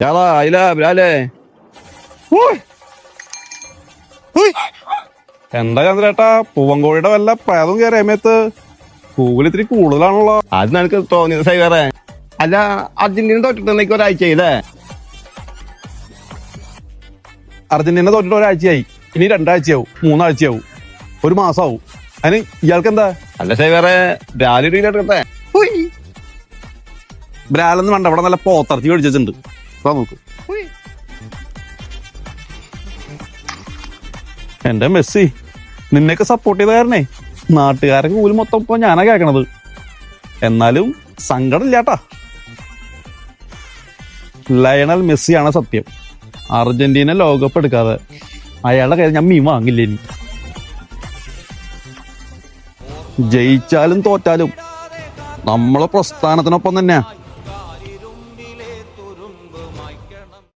എന്താ ചന്ദ്രേട്ടാ പൂവങ്കോഴിയുടെ വല്ല പ്രേതം കയറിയ സമയത്ത് പൂവിൽ ഇത്തിരി കൂടുതലാണല്ലോ. അത് നിനക്ക് തോന്നിയത് സൈവറേ. അല്ല, അർജന്റീന തോറ്റിട്ട് ഒരാഴ്ചയില്ലേ? അർജന്റീന തോറ്റിട്ട് ഒരാഴ്ചയായി, ഇനി 2 ആഴ്ചയാവും, 3 ആഴ്ചയാവും, 1 മാസമാവും. അതിന് ഇയാൾക്ക് എന്താ? അല്ല സൈവറേ, എടുക്കട്ടെ. ബ്രാലൊന്നും വേണ്ട, ഇവിടെ നല്ല പോത്തിറച്ചി മേടിച്ചിട്ടുണ്ട്. നോക്ക്, എന്റെ മെസ്സി നിന്നെയൊക്കെ സപ്പോർട്ട് ചെയ്ത കാരണേ നാട്ടുകാരൊക്കെ കൂലി മൊത്തം ഇപ്പൊ ഞാനാ കേക്കണത്. എന്നാലും സങ്കടം ഇല്ലാട്ടാ. ലയണൽ മെസ്സിയാണ് സത്യം. അർജന്റീന ലോകകപ്പ് എടുക്കാതെ അയാളുടെ കയ്യിൽ ഞാൻ മീൻ വാങ്ങില്ല. ഇനി ജയിച്ചാലും തോറ്റാലും നമ്മളെ പ്രസ്ഥാനത്തിനൊപ്പം തന്നെയാ.